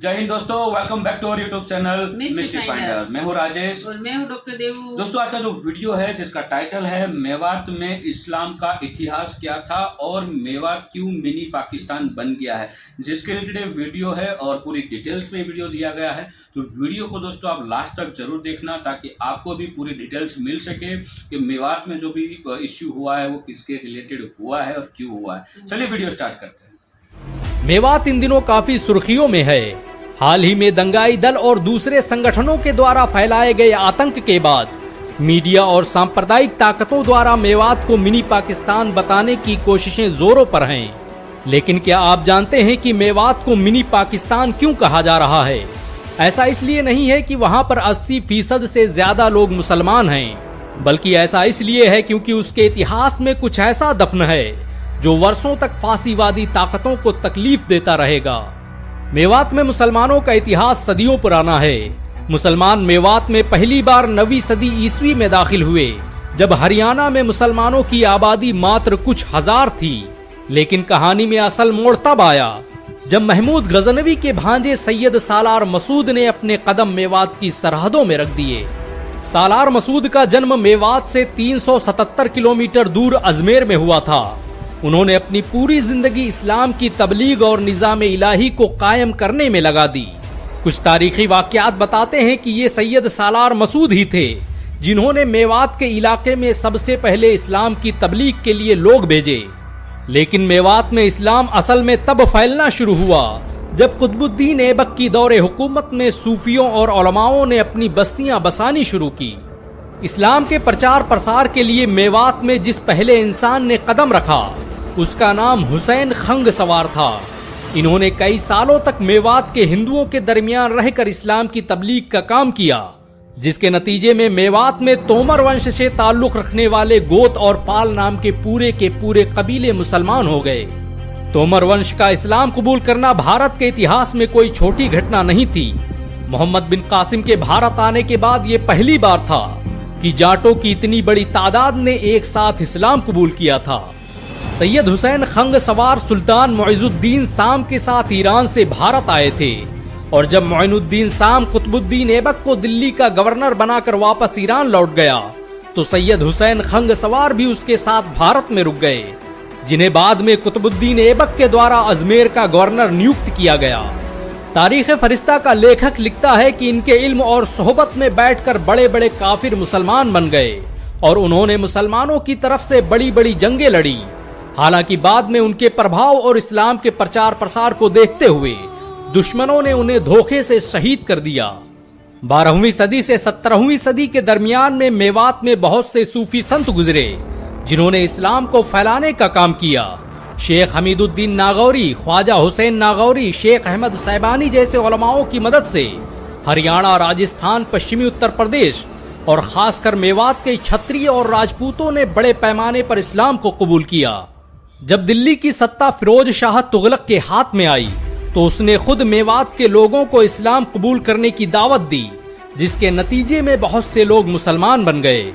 जय हिंद दोस्तों, welcome back to our YouTube channel mystery finder. मैं हूँ राजेश और मैं हूँ डॉक्टर देवू। दोस्तों, आज का जो वीडियो है जिसका टाइटल है मेवात में इस्लाम का इतिहास क्या था और मेवात क्यों मिनी पाकिस्तान बन गया है, जिसके रिलेटेड वीडियो है और पूरी डिटेल्स में वीडियो दिया गया है। तो वीडियो को दोस्तों आप लास्ट तक जरूर देखना ताकि आपको भी पूरी डिटेल्स मिल सके कि मेवात में जो भी इश्यू हुआ है वो किसके रिलेटेड हुआ है और क्यों हुआ है। चलिए वीडियो स्टार्ट करते हैं। मेवात इन दिनों काफी सुर्खियों में है। हाल ही में दंगाई दल और दूसरे संगठनों के द्वारा फैलाए गए आतंक के बाद मीडिया और सांप्रदायिक ताकतों द्वारा मेवात को मिनी पाकिस्तान बताने की कोशिशें जोरों पर हैं। लेकिन क्या आप जानते हैं कि मेवात को मिनी पाकिस्तान क्यों कहा जा रहा है? ऐसा इसलिए नहीं है कि वहां पर 80% से ज्यादा लोग मुसलमान हैं, बल्कि ऐसा इसलिए है क्योंकि उसके इतिहास में कुछ ऐसा दफन है जो वर्षों तक फासीवादी ताकतों को तकलीफ देता रहेगा। मेवात में मुसलमानों का इतिहास सदियों पुराना है। मुसलमान मेवात में पहली बार 9वीं सदी ईस्वी में दाखिल हुए, जब हरियाणा में मुसलमानों की आबादी मात्र कुछ हजार थी। लेकिन कहानी में असल मोड़ तब आया जब महमूद गजनवी के भांजे सैयद सालार मसूद ने अपने कदम मेवात की सरहदों में रख दिए। सालार मसूद का जन्म मेवात से 377 किलोमीटर दूर अजमेर में हुआ था। उन्होंने अपनी पूरी जिंदगी इस्लाम की तबलीग और निज़ाम इलाही को कायम करने में लगा दी। कुछ तारीखी वाकयात बताते हैं कि ये सैयद सालार मसूद ही थे जिन्होंने मेवात के इलाके में सबसे पहले इस्लाम की तबलीग के लिए लोग भेजे। लेकिन मेवात में इस्लाम असल में तब फैलना शुरू हुआ जब कुतुबुद्दीन ऐबक की दौरे हुकूमत में सूफियों और उलमाओं ने अपनी बस्तियां बसानी शुरू की। इस्लाम के प्रचार प्रसार के लिए मेवात में जिस पहले इंसान ने कदम रखा उसका नाम हुसैन खंग सवार था। इन्होंने कई सालों तक मेवात के हिंदुओं के दरमियान रहकर इस्लाम की तबलीग का काम किया, जिसके नतीजे में मेवात में तोमर वंश से ताल्लुक रखने वाले गोत और पाल नाम के पूरे कबीले मुसलमान हो गए। तोमर वंश का इस्लाम कबूल करना भारत के इतिहास में कोई छोटी घटना नहीं थी। मोहम्मद बिन कासिम के भारत आने के बाद ये पहली बार था कि जाटों की इतनी बड़ी तादाद ने एक साथ इस्लाम कबूल किया था। सैयद हुसैन खंग सवार सुल्तान मुइजुद्दीन शाम के साथ ईरान से भारत आए थे, और जब मुइनुद्दीन शाम कुतुबुद्दीन ऐबक को दिल्ली का गवर्नर बनाकर वापस ईरान लौट गया तो सैयद हुसैन खंग सवार भी उसके साथ भारत में रुक गए, जिन्हें बाद में कुतुबुद्दीन ऐबक के द्वारा अजमेर का गवर्नर नियुक्त किया गया। तारीख फरिश्ता का लेखक लिखता है कि इनके इल्म और सोहबत में बैठकर बड़े बड़े काफिर मुसलमान बन गए और उन्होंने मुसलमानों की तरफ से बड़ी बड़ी जंगें लड़ी। हालांकि बाद में उनके प्रभाव और इस्लाम के प्रचार प्रसार को देखते हुए दुश्मनों ने उन्हें धोखे से शहीद कर दिया। 12वीं सदी से 17वीं सदी के दरमियान में मेवात में बहुत से सूफी संत गुजरे जिन्होंने इस्लाम को फैलाने का काम किया। शेख हमीदुद्दीन नागौरी, ख्वाजा हुसैन नागौरी, शेख अहमद सैबानी जैसे उलमाओं की मदद से हरियाणा, राजस्थान, पश्चिमी उत्तर प्रदेश और खासकर मेवात के क्षत्रिय और राजपूतों ने बड़े पैमाने पर इस्लाम को कबूल किया। जब दिल्ली की सत्ता फिरोज शाह तुगलक के हाथ में आई तो उसने खुद मेवात के लोगों को इस्लाम कबूल करने की दावत दी, जिसके नतीजे में बहुत से लोग मुसलमान बन गए।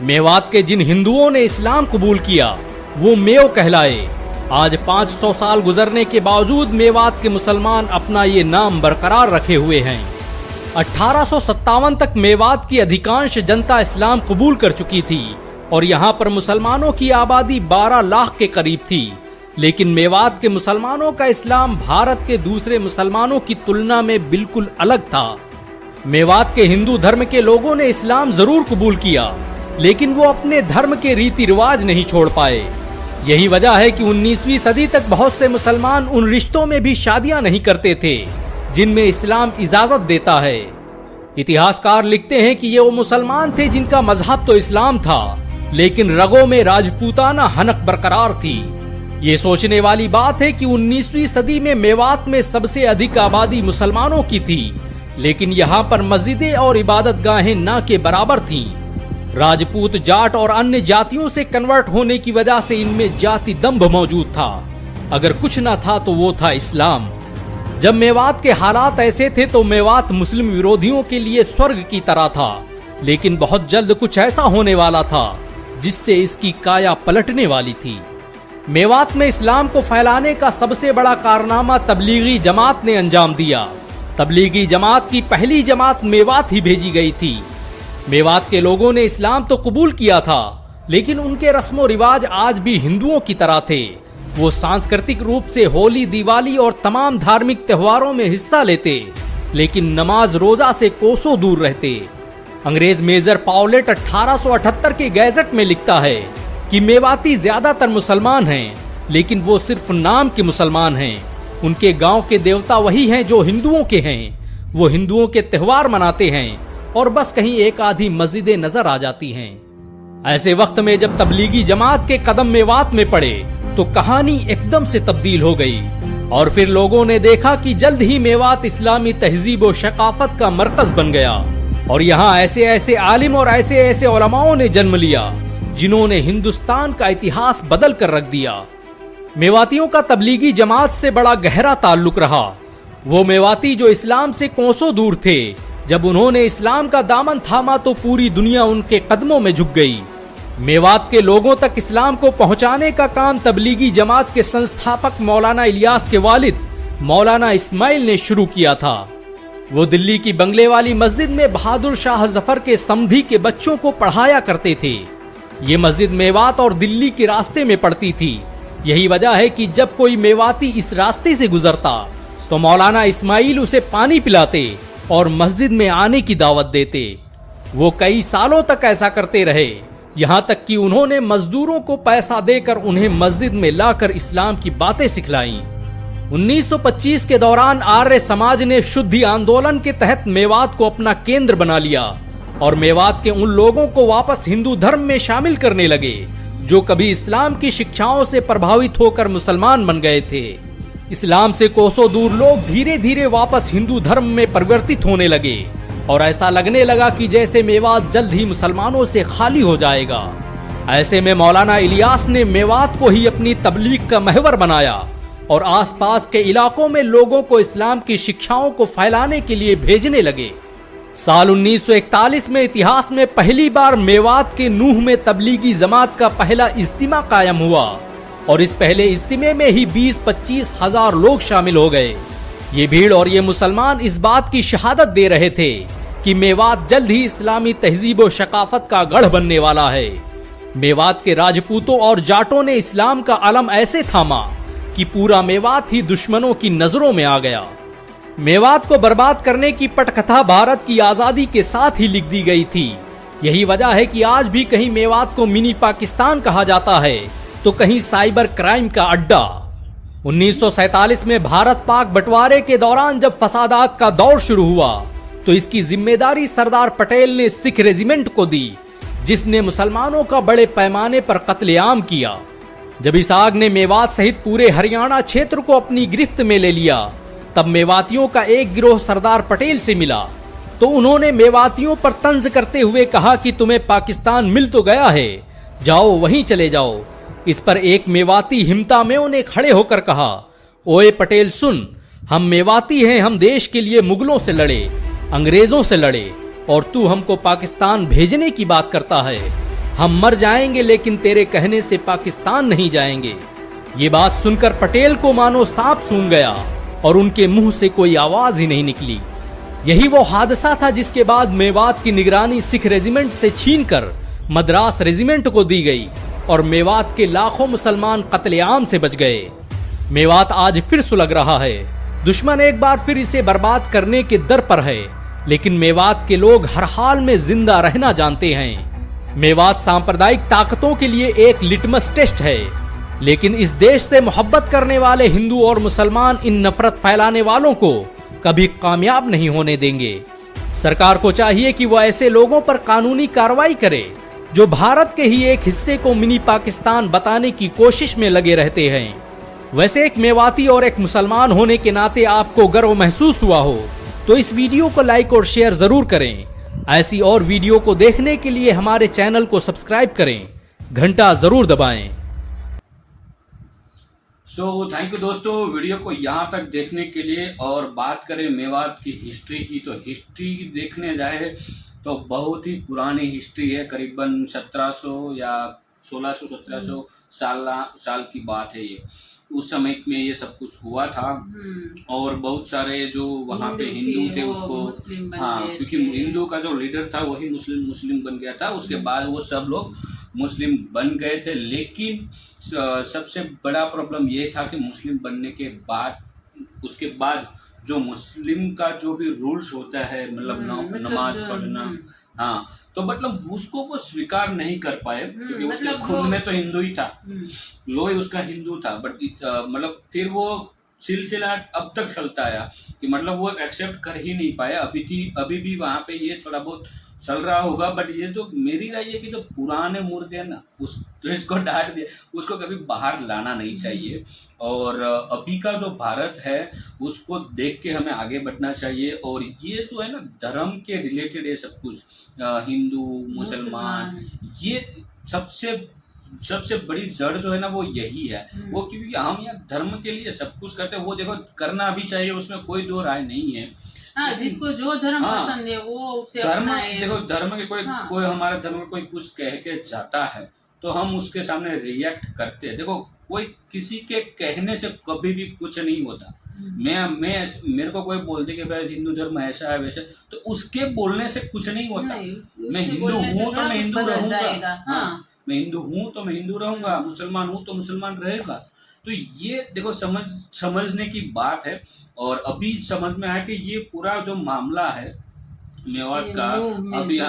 मेवात के जिन हिंदुओं ने इस्लाम कबूल किया वो मेव कहलाए। आज 500 साल गुजरने के बावजूद मेवात के मुसलमान अपना ये नाम बरकरार रखे हुए हैं। 1857 तक मेवात की अधिकांश जनता इस्लाम कबूल कर चुकी थी और यहाँ पर मुसलमानों की आबादी 12 लाख के करीब थी। लेकिन मेवात के मुसलमानों का इस्लाम भारत के दूसरे मुसलमानों की तुलना में बिल्कुल अलग था। मेवात के हिंदू धर्म के लोगों ने इस्लाम जरूर कबूल किया, लेकिन वो अपने धर्म के रीति रिवाज नहीं छोड़ पाए। यही वजह है कि 19वीं सदी तक बहुत से मुसलमान उन रिश्तों में भी शादियां नहीं करते थे जिनमें इस्लाम इजाजत देता है। इतिहासकार लिखते हैं कि ये वो मुसलमान थे जिनका मजहब तो इस्लाम था, लेकिन रगों में राजपूताना हनक बरकरार थी। ये सोचने वाली बात है कि 19वीं सदी में मेवात में सबसे अधिक आबादी मुसलमानों की थी, लेकिन यहाँ पर मस्जिदें और इबादत गाहें ना के बराबर थीं। राजपूत, जाट और अन्य जातियों से कन्वर्ट होने की वजह से इनमें जाति दंभ मौजूद था। अगर कुछ न था तो वो था इस्लाम। जब मेवात के हालात ऐसे थे तो मेवात मुस्लिम विरोधियों के लिए स्वर्ग की तरह था, लेकिन बहुत जल्द कुछ ऐसा होने वाला था जिससे इसकी काया पलटने वाली थी। मेवात में इस्लाम को फैलाने का सबसे बड़ा कारनामा तबलीगी जमात ने अंजाम दिया। तबलीगी जमात की पहली जमात मेवात ही भेजी गई थी। मेवात के लोगों ने इस्लाम तो कबूल किया था, लेकिन उनके रस्मो रिवाज आज भी हिंदुओं की तरह थे। वो सांस्कृतिक रूप से होली, दिवाली और तमाम धार्मिक त्योहारों में हिस्सा लेते, लेकिन नमाज रोजा से कोसों दूर रहते। अंग्रेज मेजर पाउलेट 1878 के गैजेट में लिखता है कि मेवाती ज्यादातर मुसलमान हैं, लेकिन वो सिर्फ नाम के मुसलमान हैं। उनके गांव के देवता वही हैं जो हिंदुओं के हैं। वो हिंदुओं के त्योहार मनाते हैं और बस कहीं एक आधी मस्जिदें नजर आ जाती हैं। ऐसे वक्त में जब तबलीगी जमात के कदम मेवात में पड़े तो कहानी एकदम से तब्दील हो गई और फिर लोगों ने देखा कि जल्द ही मेवात इस्लामी तहजीब और शकाफत का मरकज बन गया और यहाँ ऐसे ऐसे आलिम और ऐसे ऐसे उलमाओं ने जन्म लिया जिन्होंने हिंदुस्तान का इतिहास बदल कर रख दिया। मेवातियों का तबलीगी जमात से बड़ा गहरा ताल्लुक रहा। वो मेवाती जो इस्लाम से कोसों दूर थे, जब उन्होंने इस्लाम का दामन थामा तो पूरी दुनिया उनके कदमों में झुक गई। मेवात के लोगों तक इस्लाम को पहुंचाने का काम तबलीगी जमात के संस्थापक मौलाना इलियास के वालिद मौलाना इस्माइल ने शुरू किया था। वो दिल्ली की बंगले वाली मस्जिद में बहादुर शाह जफर के समधी के बच्चों को पढ़ाया करते थे। ये मस्जिद मेवात और दिल्ली के रास्ते में पड़ती थी। यही वजह है कि जब कोई मेवाती इस रास्ते से गुजरता तो मौलाना इस्माइल उसे पानी पिलाते और मस्जिद में आने की दावत देते। वो कई सालों तक ऐसा करते रहे, यहाँ तक कि उन्होंने मजदूरों को पैसा देकर उन्हें मस्जिद में लाकर इस्लाम की बातें सिखलाईं। 1925 के दौरान आर्य समाज ने शुद्धि आंदोलन के तहत मेवात को अपना केंद्र बना लिया और मेवात के उन लोगों को वापस हिंदू धर्म में शामिल करने लगे जो कभी इस्लाम की शिक्षाओं से प्रभावित होकर मुसलमान बन गए थे। इस्लाम से कोसों दूर लोग धीरे धीरे वापस हिंदू धर्म में परिवर्तित होने लगे और ऐसा लगने लगा कि जैसे मेवात जल्द ही मुसलमानों से खाली हो जाएगा। ऐसे में मौलाना इलियास ने मेवात को ही अपनी तबलीग का महवर बनाया और आसपास के इलाकों में लोगों को इस्लाम की शिक्षाओं को फैलाने के लिए भेजने लगे। साल 1941 में इतिहास में पहली बार मेवात के नूह में तबलीगी जमात का पहला इज्तिमा कायम हुआ और इस पहले इज्तिमे में ही 20-25 हजार लोग शामिल हो गए। ये भीड़ और ये मुसलमान इस बात की शहादत दे रहे थे कि मेवात जल्द ही इस्लामी तहजीब और शकाफत का गढ़ बनने वाला है। मेवात के राजपूतों और जाटों ने इस्लाम का अलम ऐसे थामा कि पूरा मेवात ही दुश्मनों की नजरों में आ गया। मेवात को बर्बाद करने की पटकथा भारत की आजादी के साथ ही लिख दी गई थी। यही वजह है कि आज भी कहीं मेवात को मिनी पाकिस्तान कहा जाता है तो कहीं साइबर क्राइम का अड्डा। 1947 में भारत पाक बंटवारे के दौरान जब फसादात का दौर शुरू हुआ तो इसकी जिम्मेदारी सरदार पटेल ने सिख रेजिमेंट को दी, जिसने मुसलमानों का बड़े पैमाने पर कत्लेआम किया। जब इस आग ने मेवात सहित पूरे हरियाणा क्षेत्र को अपनी गिरफ्त में ले लिया, तब मेवातियों का एक गिरोह सरदार पटेल से मिला तो उन्होंने मेवातियों पर तंज करते हुए कहा कि तुम्हें पाकिस्तान मिल तो गया है, जाओ वहीं चले जाओ। इस पर एक मेवाती हिमतामेओं ने खड़े होकर कहा, ओए पटेल सुन, हम मेवाती हैं, हम देश के लिए मुगलों से लड़े, अंग्रेजों से लड़े और तू हमको पाकिस्तान भेजने की बात करता है। हम मर जाएंगे लेकिन तेरे कहने से पाकिस्तान नहीं जाएंगे। ये बात सुनकर पटेल को मानो सांप सूंघ गया और उनके मुंह से कोई आवाज ही नहीं निकली। यही वो हादसा था जिसके बाद मेवात की निगरानी सिख रेजिमेंट से छीनकर मद्रास रेजिमेंट को दी गई और मेवात के लाखों मुसलमान कत्लेआम से बच गए। मेवात आज फिर सुलग रहा है, दुश्मन एक बार फिर इसे बर्बाद करने के दर पर है, लेकिन मेवात के लोग हर हाल में जिंदा रहना जानते हैं। मेवात सांप्रदायिक ताकतों के लिए एक लिटमस टेस्ट है, लेकिन इस देश से मोहब्बत करने वाले हिंदू और मुसलमान इन नफरत फैलाने वालों को कभी कामयाब नहीं होने देंगे। सरकार को चाहिए कि वो ऐसे लोगों पर कानूनी कार्रवाई करे जो भारत के ही एक हिस्से को मिनी पाकिस्तान बताने की कोशिश में लगे रहते हैं। वैसे एक मेवाती और एक मुसलमान होने के नाते आपको गर्व महसूस हुआ हो तो इस वीडियो को लाइक और शेयर जरूर करें। ऐसी और वीडियो को देखने के लिए हमारे चैनल को सब्सक्राइब करें, घंटा जरूर दबाएं। थैंक यू दोस्तों, वीडियो को यहाँ तक देखने के लिए। और बात करें मेवात की हिस्ट्री की, तो हिस्ट्री देखने जाए तो बहुत ही पुरानी हिस्ट्री है, करीबन 1700 या 1600-1700 साल की बात है ये। उस समय में ये सब कुछ हुआ था और बहुत सारे जो वहाँ पे हिंदू थे उसको, हाँ, क्योंकि हिंदू का जो लीडर था वही मुस्लिम बन गया था। उसके बाद वो सब लोग मुस्लिम बन गए थे, लेकिन सबसे बड़ा प्रॉब्लम ये था कि मुस्लिम बनने के बाद, उसके बाद जो मुस्लिम का जो भी रूल्स होता है, मतलब नमाज पढ़ना, हाँ, तो मतलब उसको वो स्वीकार नहीं कर पाए, क्योंकि उसके खून में तो हिंदू ही था, लोही उसका हिंदू था। बट मतलब फिर वो सिलसिला अब तक चलता आया कि मतलब वो एक्सेप्ट कर ही नहीं पाए। अभी भी वहाँ पे ये थोड़ा बहुत चल रहा होगा। बट ये जो मेरी राय है कि जो पुराने मुर्दे हैं ना, उस तो इसको डांट दिया, उसको कभी बाहर लाना नहीं चाहिए। और अभी का जो भारत है उसको देख के हमें आगे बढ़ना चाहिए। और ये जो है ना धर्म के रिलेटेड है सब कुछ, हिंदू मुसलमान, ये सबसे बड़ी जड़ जो है ना वो यही है। वो क्योंकि हम यहाँ धर्म के लिए सब कुछ करते हैं, वो देखो करना भी चाहिए, उसमें कोई दो राय नहीं है। हाँ, जिसको जो धर्म पसंद है वो उसे धर्म, देखो धर्म के कोई हमारा धर्म में कोई कुछ कह के जाता है तो हम उसके सामने रिएक्ट करते हैं। देखो कोई किसी के कहने से कभी भी कुछ नहीं होता। मेरे को कोई बोलते कि भाई हिंदू धर्म ऐसा है वैसे, तो उसके बोलने से कुछ नहीं होता। मैं हिंदू हूँ तो मैं हिंदू रहूंगा, हाँ, मैं हिंदू हूँ तो मैं हिंदू रहूंगा, मुसलमान हूँ तो मुसलमान रहेगा। तो ये देखो समझने की बात है। और अभी समझ में आया कि ये पूरा जो मामला है मेवात का, अभी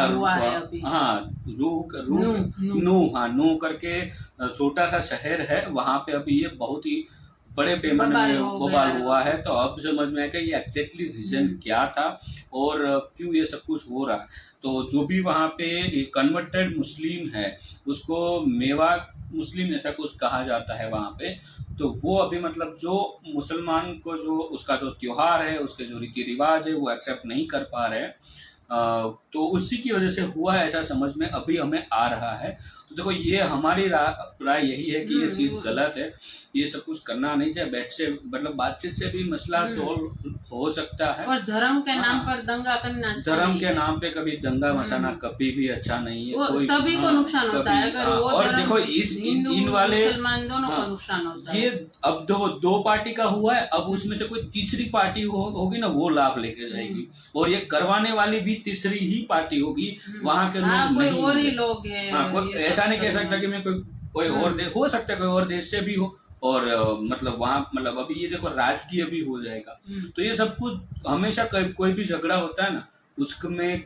नू करके छोटा सा शहर है, वहाँ पे अभी ये बहुत ही बड़े पैमाने में बवाल हुआ है। तो अब समझ में आया कि ये एग्जैक्टली रीजन क्या था और क्यों ये सब कुछ हो रहा है। तो जो भी वहाँ पे कन्वर्टेड मुस्लिम है उसको मेवात मुस्लिम ऐसा कुछ कहा जाता है वहाँ पे। तो वो अभी मतलब जो मुसलमान को जो उसका जो त्योहार है, उसके जो रीति रिवाज है वो एक्सेप्ट नहीं कर पा रहे, तो उसी की वजह से हुआ है, ऐसा समझ में अभी हमें आ रहा है। तो देखो ये हमारी राय यही है कि ये चीज गलत है, ये सब कुछ करना नहीं चाहिए। मतलब बातचीत से भी मसला सोल्व हो सकता है। और धर्म के नाम पर दंगा करना, धर्म के नाम पे कभी दंगा मसाना कभी भी अच्छा नहीं है। वो सभी को नुकसान होता है अगर वो और देखो इन वाले मुसलमान दोनों को नुकसान होता है। ये अब दो पार्टी का हुआ है, अब उसमें से कोई तीसरी पार्टी होगी ना, वो लाभ लेके जाएगी। और ये करवाने वाली भी तीसरी ही पार्टी होगी, वहाँ के लोग नहीं, और ही लोग हैं। ऐसा नहीं कह सकता कि मैं कोई और हो सकता है, कोई और देश से भी हो। और मतलब वहाँ मतलब अभी ये देखो राजकीय भी हो जाएगा। तो ये सब कुछ हमेशा कोई भी झगड़ा होता है ना, उसमें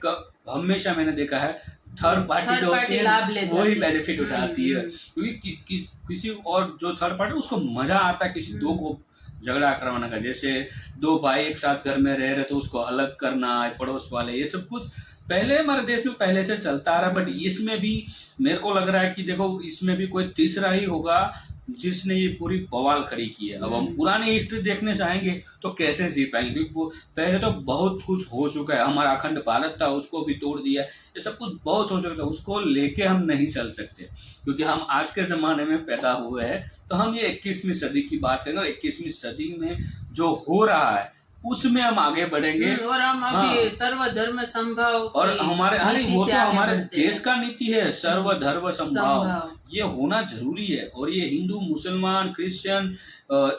हमेशा मैंने देखा है थर्ड पार्टी जो होती है वही बेनिफिट उठाती है। क्योंकि किसी और जो थर्ड पार्टी उसको मजा आता है किसी दो को झगड़ा करवाने का। जैसे दो भाई एक साथ घर में रह रहे तो उसको अलग करना, पड़ोस वाले, ये सब कुछ पहले हमारे देश में पहले से चलता आ रहा है। बट इसमें भी मेरे को लग रहा है कि देखो इसमें भी कोई तीसरा ही होगा जिसने ये पूरी बवाल खड़ी की है। अब हम पुरानी हिस्ट्री देखने जाएंगे तो कैसे जी पाएंगे, क्योंकि वो पहले तो बहुत कुछ हो चुका है। हमारा अखंड भारत था उसको भी तोड़ दिया, ये सब कुछ बहुत हो चुका है। उसको लेके हम नहीं चल सकते क्योंकि हम आज के ज़माने में पैदा हुए हैं। तो हम ये 21वीं सदी की बात करेंगे और 21वीं सदी में जो हो रहा है उसमें हम आगे बढ़ेंगे। और हम अभी सर्वधर्म संभाव, और हमारे वो तो हमारे देश का नीति है सर्वधर्म संभाव, ये होना जरूरी है। और ये हिंदू मुसलमान क्रिश्चियन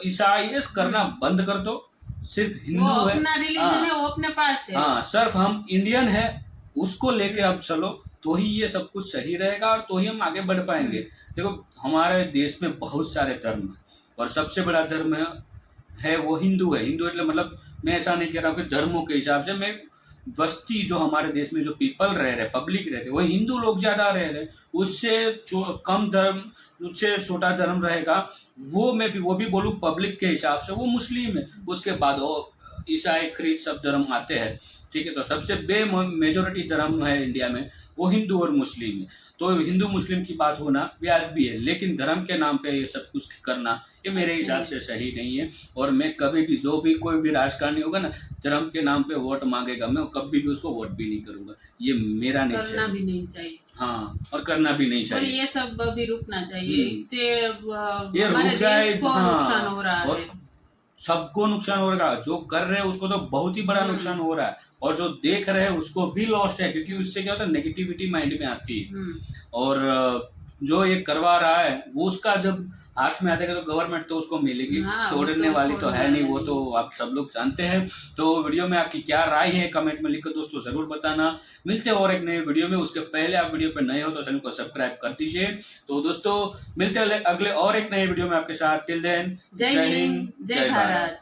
ईसाई ये करना बंद कर दो। सिर्फ हिंदू है, अपना रिलीजन है, वो अपने पास है। हाँ, सिर्फ हम इंडियन है उसको लेके अब चलो तो ही ये सब कुछ सही रहेगा और तो ही हम आगे बढ़ पाएंगे। देखो हमारे देश में बहुत सारे धर्म है और सबसे बड़ा धर्म है वो हिंदू है। हिंदू मतलब मैं ऐसा नहीं कह रहा हूँ कि धर्मों के हिसाब से, मैं बस्ती जो हमारे देश में जो पीपल रह रहे पब्लिक रहते वो हिंदू लोग ज्यादा रह रहे, उससे कम धर्म, उससे छोटा धर्म रहेगा वो भी बोलूँ पब्लिक के हिसाब से वो मुस्लिम है। उसके बाद वो ईसाई ख्रीस्त सब धर्म आते हैं, ठीक है। तो सबसे मेजोरिटी धर्म है इंडिया में वो हिंदू और मुस्लिम है। तो हिंदू मुस्लिम की बात होना वाजिबी है, लेकिन धर्म के नाम पे ये सब कुछ करना ये मेरे हिसाब से सही नहीं है। और मैं कभी भी कोई भी राजकारणी होगा ना धर्म के नाम पे वोट मांगेगा, मैं कभी भी उसको वोट भी नहीं करूंगा। ये मेरा नहीं करना भी नहीं चाहिए। हाँ, और करना भी नहीं चाहिए। और ये सब अभी रुकना चाहिए, इससे ये रुक जाए, नुकसान हो रहा है, सबको नुकसान हो रहा है। जो कर रहे हैं उसको तो बहुत ही बड़ा नुकसान हो रहा है और जो देख रहे हैं उसको भी लॉस है, क्योंकि उससे क्या होता है नेगेटिविटी माइंड में आती है। और जो ये करवा रहा है वो उसका जब हाथ में आएगा तो गवर्नमेंट तो उसको मिलेगी, हाँ, छोड़ने वो तो वाली तो है छोड़ने नहीं, वो वाली तो आप सब लोग जानते हैं। तो वीडियो में आपकी क्या राय है कमेंट में लिखकर दोस्तों जरूर बताना। मिलते हैं और एक नए वीडियो में, उसके पहले आप वीडियो पे नए हो तो चैनल को सब्सक्राइब कर दीजिए। तो दोस्तों मिलते हैं अगले और एक नए वीडियो में आपके साथ। टिल देन जय हिंद, जय भारत।